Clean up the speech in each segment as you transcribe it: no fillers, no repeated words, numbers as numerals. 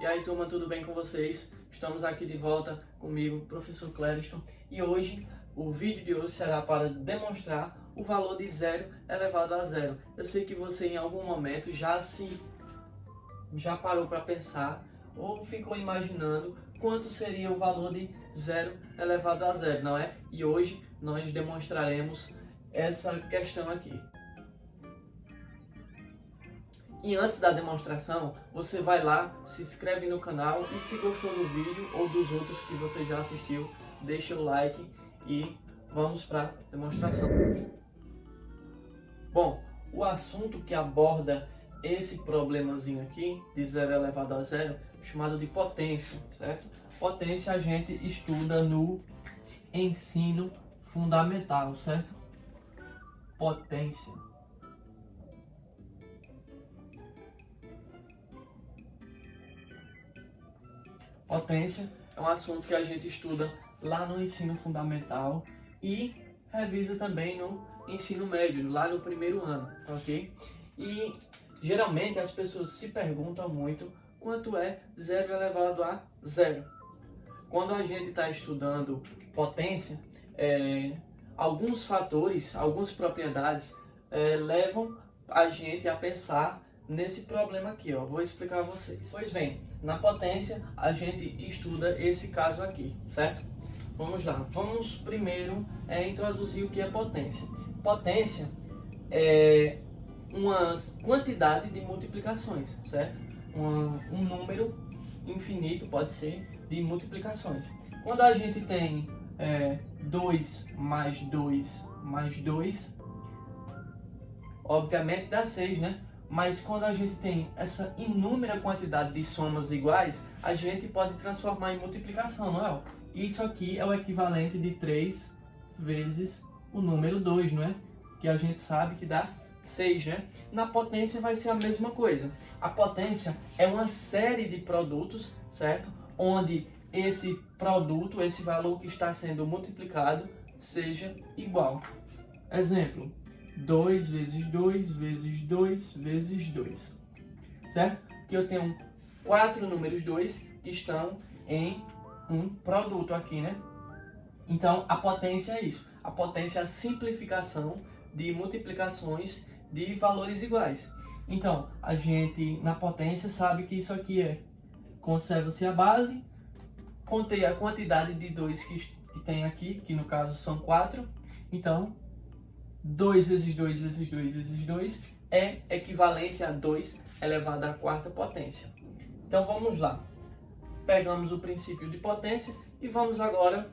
E aí, turma, tudo bem com vocês? Estamos aqui de volta comigo, professor Clériston, e hoje o vídeo de hoje será para demonstrar o valor de 0 elevado a zero. Eu sei que você em algum momento já parou para pensar ou ficou imaginando quanto seria o valor de 0 elevado a zero, não é? E hoje nós demonstraremos essa questão aqui. E antes da demonstração, você vai lá, se inscreve no canal e se gostou do vídeo ou dos outros que você já assistiu, deixa o like e vamos para a demonstração. Bom, o assunto que aborda esse problemazinho aqui, de 0 elevado a zero, é chamado de potência, certo? Potência a gente estuda no ensino fundamental, certo? Potência. Potência é um assunto que a gente estuda lá no ensino fundamental e revisa também no ensino médio, lá no primeiro ano, ok? E geralmente as pessoas se perguntam muito quanto é 0 elevado a zero. Quando a gente está estudando potência, alguns fatores, algumas propriedades levam a gente a pensar nesse problema aqui, ó. Vou explicar a vocês. Pois bem, na potência a gente estuda esse caso aqui, certo? Vamos lá. Vamos primeiro introduzir o que é potência. Potência é uma quantidade de multiplicações, certo? Um número infinito, pode ser, de multiplicações. Quando a gente tem 2 mais 2 mais 2, obviamente dá 6, né? Mas quando a gente tem essa inúmera quantidade de somas iguais, a gente pode transformar em multiplicação, não é? Isso aqui é o equivalente de 3 vezes o número 2, não é? Que a gente sabe que dá 6, né? Na potência vai ser a mesma coisa. A potência é uma série de produtos, certo? Onde esse produto, esse valor que está sendo multiplicado, seja igual. Exemplo. 2 vezes 2 vezes 2 vezes 2, certo? Que eu tenho 4 números 2 que estão em um produto aqui, né? Então, a potência é isso. A potência é a simplificação de multiplicações de valores iguais. Então, a gente, na potência, sabe que isso aqui conserva-se a base, contei a quantidade de 2 que tem aqui, que no caso são 4, então 2 vezes 2 vezes 2 vezes 2 é equivalente a 2 elevado à quarta potência. Então vamos lá. Pegamos o princípio de potência e vamos agora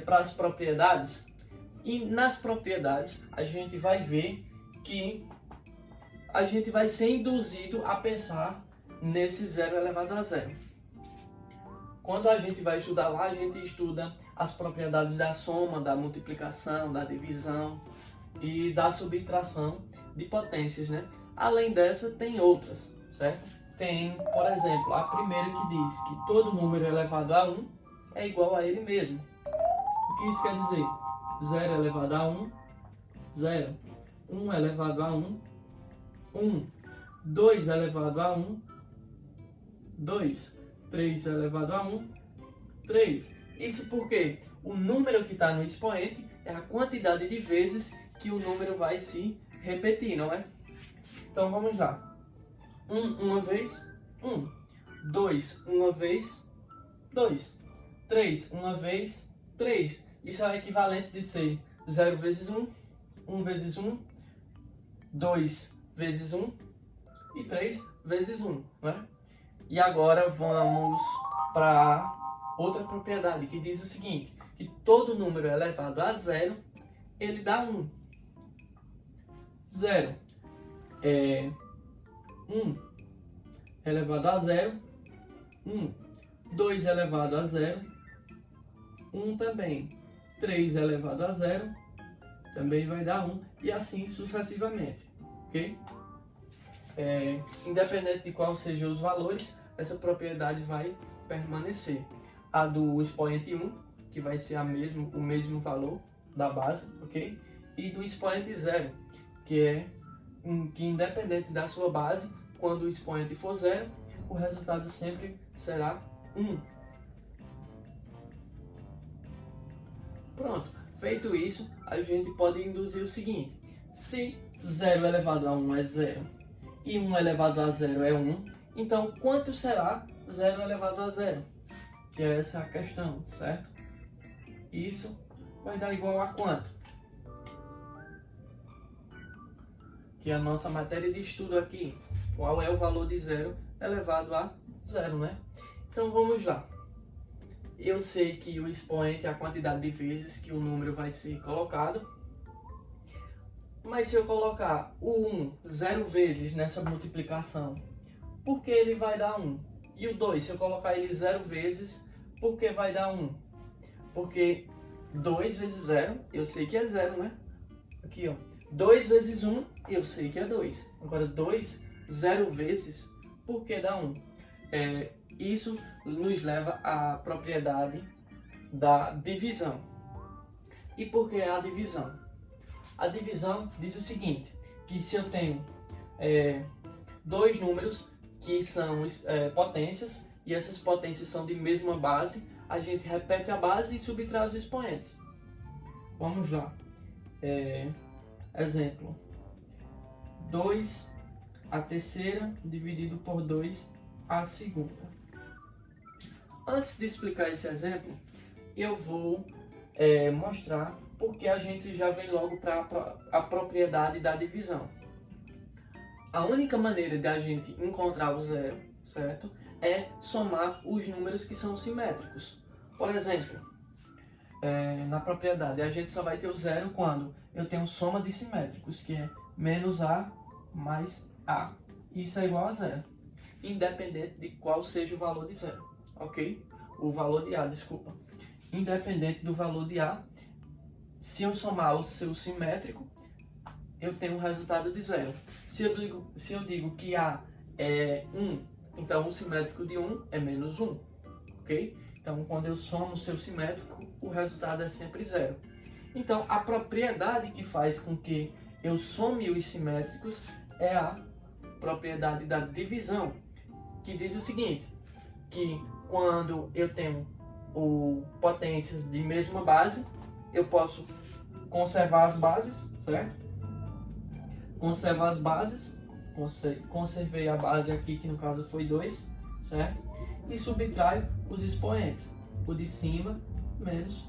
para as propriedades. E nas propriedades a gente vai ver que a gente vai ser induzido a pensar nesse 0 elevado a zero. Quando a gente vai estudar lá, a gente estuda as propriedades da soma, da multiplicação, da divisão e da subtração de potências, né? Além dessa, tem outras, certo? Tem, por exemplo, a primeira que diz que todo número elevado a 1 é igual a ele mesmo. O que isso quer dizer? 0 elevado a 1, 0. 1 elevado a 1, 1. 2 elevado a 1, 2. 3 elevado a 1, 3. Isso porque o número que está no expoente é a quantidade de vezes que o número vai se repetir, não é? Então vamos lá. 1 uma vez, 1. 2 uma vez, 2. 3 uma vez, 3. Isso é o equivalente de ser 0 vezes 1, 1 vezes 1, 2 vezes 1 e 3 vezes 1, não é? E agora vamos para outra propriedade que diz o seguinte, que todo número elevado a zero, ele dá 1. 0 é 1 elevado a 0, 1. 2 elevado a 0, 1 também. 3 elevado a 0, também vai dar 1, e assim sucessivamente, ok? Independente de qual sejam os valores, essa propriedade vai permanecer. A do expoente 1, que vai ser o mesmo valor da base, ok? E do expoente 0, que independente da sua base, quando o expoente for 0, o resultado sempre será 1. Pronto, feito isso, a gente pode induzir o seguinte: se 0 elevado a 1 é 0 e 1 elevado a 0 é 1, então quanto será 0 elevado a 0? Que é essa a questão, certo? Isso vai dar igual a quanto? Que é a nossa matéria de estudo aqui. Qual é o valor de 0 elevado a 0, né? Então vamos lá. Eu sei que o expoente é a quantidade de vezes que o número vai ser colocado. Mas se eu colocar o 1 0 vezes nessa multiplicação, por que ele vai dar 1? E o 2, se eu colocar ele 0 vezes, por que vai dar 1? Porque 2 vezes 0, eu sei que é 0, né? Aqui, ó. 2 vezes 1, eu sei que é 2. Agora, 2, 0 vezes, por que dá 1? Isso nos leva à propriedade da divisão. E por que a divisão? A divisão diz o seguinte, que se eu tenho dois números que são potências, e essas potências são de mesma base, a gente repete a base e subtrai os expoentes. Vamos lá. Exemplo. 2 a terceira dividido por 2 a segunda. Antes de explicar esse exemplo, eu vou mostrar porque a gente já vem logo para a propriedade da divisão. A única maneira de a gente encontrar o zero, certo? É somar os números que são simétricos. Por exemplo, na propriedade, a gente só vai ter o zero quando eu tenho soma de simétricos, que é menos A mais A. Isso é igual a zero, independente de qual seja o valor de zero, ok? O valor de A, desculpa. Independente do valor de A, se eu somar o seu simétrico, eu tenho um resultado de zero. Se eu digo que A é 1, então o simétrico de 1 é menos 1, ok? Então, quando eu somo o seu simétrico, o resultado é sempre zero. Então, a propriedade que faz com que eu some os simétricos é a propriedade da divisão, que diz o seguinte, que quando eu tenho potências de mesma base, eu posso conservar as bases, certo? Conservar as bases, conservei a base aqui, que no caso foi 2, certo? E subtraio os expoentes, o de cima menos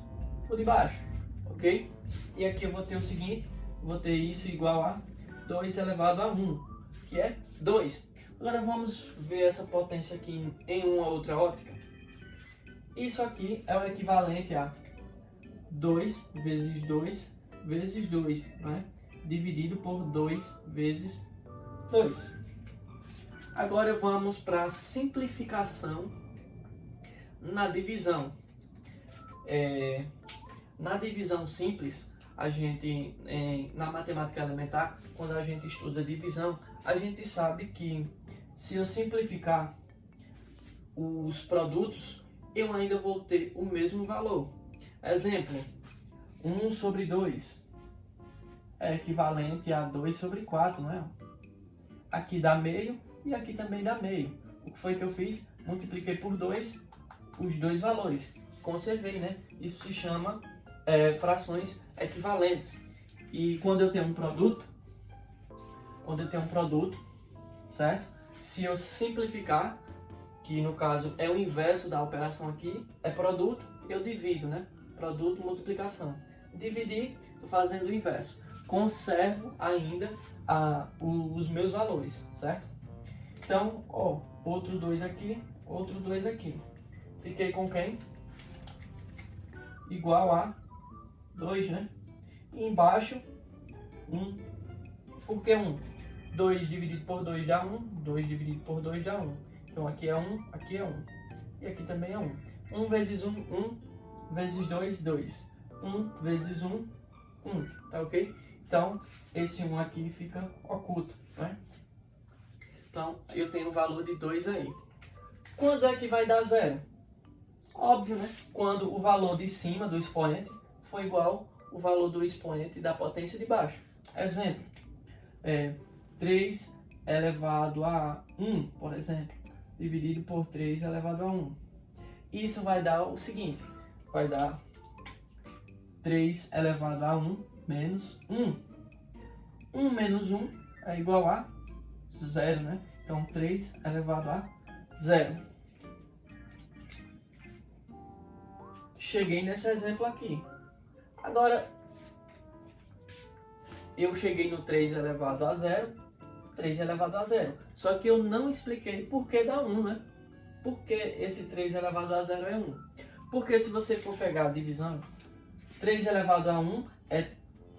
o de baixo, ok? E aqui eu vou ter o seguinte, vou ter isso igual a 2 elevado a 1, que é 2. Agora vamos ver essa potência aqui em uma outra ótica. Isso aqui é o equivalente a 2 vezes 2 vezes 2, né? Dividido por 2 vezes 2. Agora vamos para a simplificação na divisão. Na divisão simples, a gente, na matemática elementar, quando a gente estuda divisão, a gente sabe que se eu simplificar os produtos, eu ainda vou ter o mesmo valor. Exemplo, 1 sobre 2 é equivalente a 2 sobre 4, não é? Aqui dá meio e aqui também dá meio. O que foi que eu fiz? Multipliquei por 2 os dois valores. Conservei, né? Isso se chama frações equivalentes. E quando eu tenho um produto, certo? Se eu simplificar, que no caso é o inverso da operação aqui, é produto, eu divido, né? Produto, multiplicação. Dividir, estou fazendo o inverso. Conservo ainda os meus valores, certo? Então, ó, outro 2 aqui, outro 2 aqui. Fiquei com quem? Igual a 2, né? E embaixo, 1. Por que 1? 2 dividido por 2 dá 1, 2 dividido por 2 dá 1. Então aqui é 1, aqui é 1. E aqui também é 1. 1 vezes 1, 1. Vezes 2, 2. 1 vezes 1, 1. Tá ok? Então, esse 1 aqui fica oculto, né? Então, eu tenho o valor de 2 aí. Quando é que vai dar zero? Óbvio, né? Quando o valor de cima do expoente for igual ao valor do expoente da potência de baixo. Exemplo, 3 elevado a 1, por exemplo. dividido por 3 elevado a 1. Isso vai dar o seguinte, vai dar 3 elevado a 1 menos 1. 1 menos 1 é igual a 0, né? Então 3 elevado a 0. Cheguei nesse exemplo aqui. Agora, eu cheguei no 3 elevado a 0, 3 elevado a 0. Só que eu não expliquei por que dá 1, né? Por que esse 3 elevado a 0 é 1? Porque se você for pegar a divisão, 3 elevado a 1 é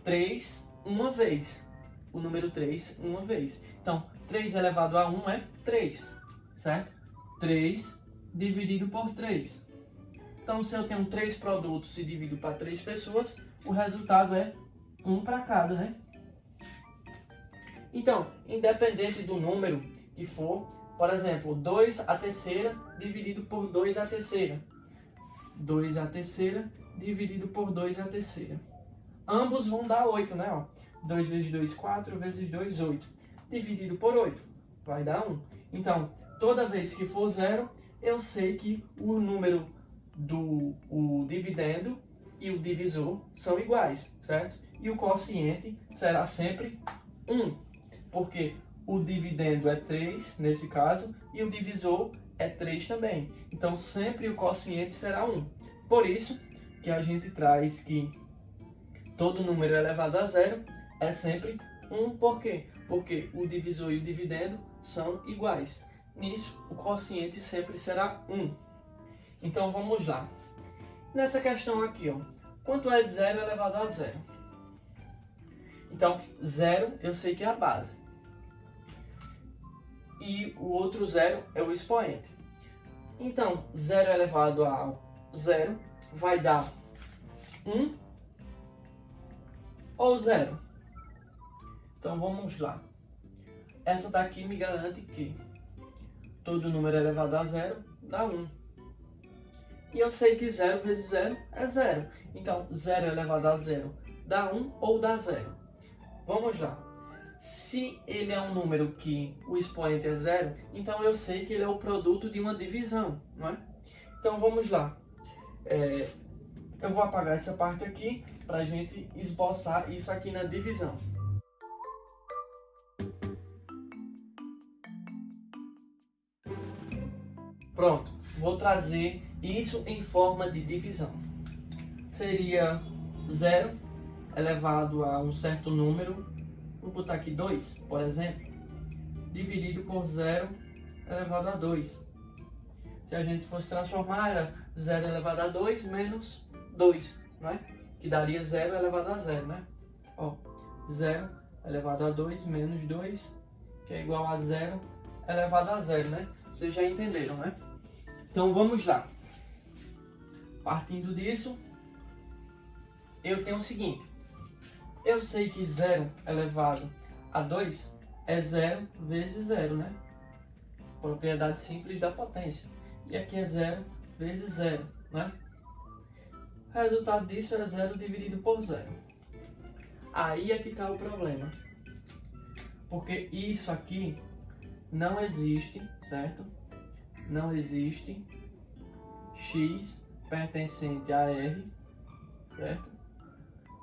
3 uma vez. O número 3 uma vez. Então, 3 elevado a 1 é 3, certo? 3 dividido por 3. Então, se eu tenho 3 produtos e divido para 3 pessoas, o resultado é 1 para cada, né? Então, independente do número que for, por exemplo, 2 a terceira dividido por 2 a terceira. 2 a terceira dividido por 2 a terceira. Ambos vão dar 8, né? Ó, 2 vezes 2, 4, vezes 2, 8. Dividido por 8, vai dar 1. Então, toda vez que for 0, eu sei que o número o dividendo e o divisor são iguais, certo? E o quociente será sempre 1, porque o dividendo é 3, nesse caso, e o divisor é 3 também. Então, sempre o quociente será 1. Por isso que a gente traz que todo número elevado a 0 é sempre 1. Por quê? Porque o divisor e o dividendo são iguais. Nisso, o quociente sempre será 1. Então, vamos lá. Nessa questão aqui, ó, quanto é 0 elevado a 0? Então, 0 eu sei que é a base. E o outro 0 é o expoente. Então, 0 elevado a 0 vai dar 1 ou 0? Então, vamos lá. Essa daqui me garante que todo número elevado a 0 dá 1. E eu sei que 0 vezes 0 é 0. Então, 0 elevado a 0 dá 1 ou dá 0? Vamos lá. Se ele é um número que o expoente é 0, então eu sei que ele é o produto de uma divisão, não é? Então, vamos lá. Eu vou apagar essa parte aqui para a gente esboçar isso aqui na divisão. Pronto, vou trazer isso em forma de divisão. Seria 0 elevado a um certo número, vou botar aqui 2, por exemplo, dividido por 0 elevado a 2. Se a gente fosse transformar, era 0 elevado a 2 menos 2, não é? Que daria 0 elevado a 0, né? Ó, 0 elevado a 2 menos 2, que é igual a 0 elevado a 0, né? Vocês já entenderam, né? Então, vamos lá. Partindo disso, eu tenho o seguinte. Eu sei que 0 elevado a 2 é 0 vezes 0, né? Propriedade simples da potência. E aqui é 0 vezes 0, né? O resultado disso é 0 dividido por 0. Aí é que está o problema. Porque isso aqui não existe, certo? Não existe x pertencente a R, certo?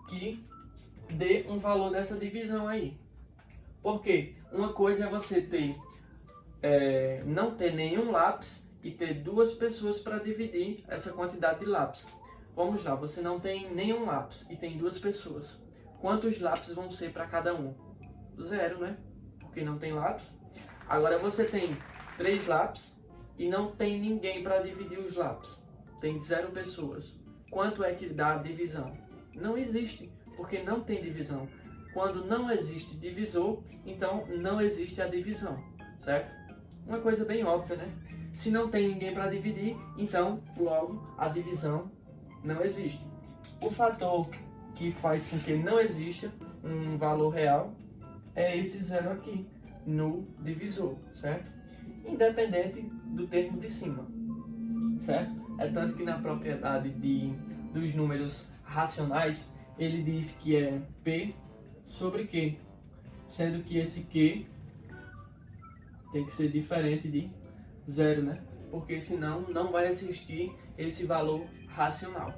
Que dê um valor dessa divisão aí. Por quê? Uma coisa é você ter não ter nenhum lápis e ter duas pessoas para dividir essa quantidade de lápis. Vamos lá, você não tem nenhum lápis e tem duas pessoas. Quantos lápis vão ser para cada um? 0, né? Porque não tem lápis. Agora você tem 3 lápis e não tem ninguém para dividir os lápis. Tem 0 pessoas. Quanto é que dá a divisão? Não existe, porque não tem divisão. Quando não existe divisor, então não existe a divisão, certo? Uma coisa bem óbvia, né? Se não tem ninguém para dividir, então logo a divisão não existe. O fator que faz com que não exista um valor real é esse 0 aqui, no divisor, certo? Independente do termo de cima, certo? É tanto que na propriedade dos números racionais, ele diz que é P sobre Q, sendo que esse Q tem que ser diferente de zero, né? Porque senão não vai existir esse valor racional.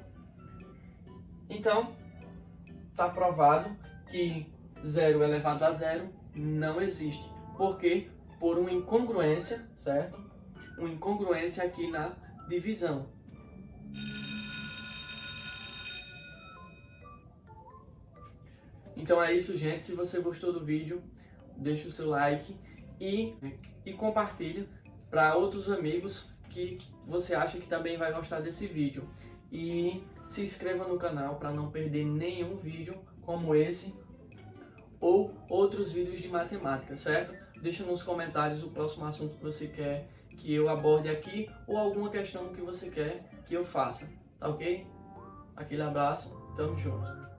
Então, está provado que 0 elevado a zero não existe. Por quê? Por uma incongruência, certo? Uma incongruência aqui na divisão. Então é isso, gente. Se você gostou do vídeo, deixa o seu like e compartilha para outros amigos que você acha que também vai gostar desse vídeo. E se inscreva no canal para não perder nenhum vídeo como esse ou outros vídeos de matemática, certo? Deixa nos comentários o próximo assunto que você quer que eu aborde aqui ou alguma questão que você quer que eu faça, tá ok? Aquele abraço, tamo junto!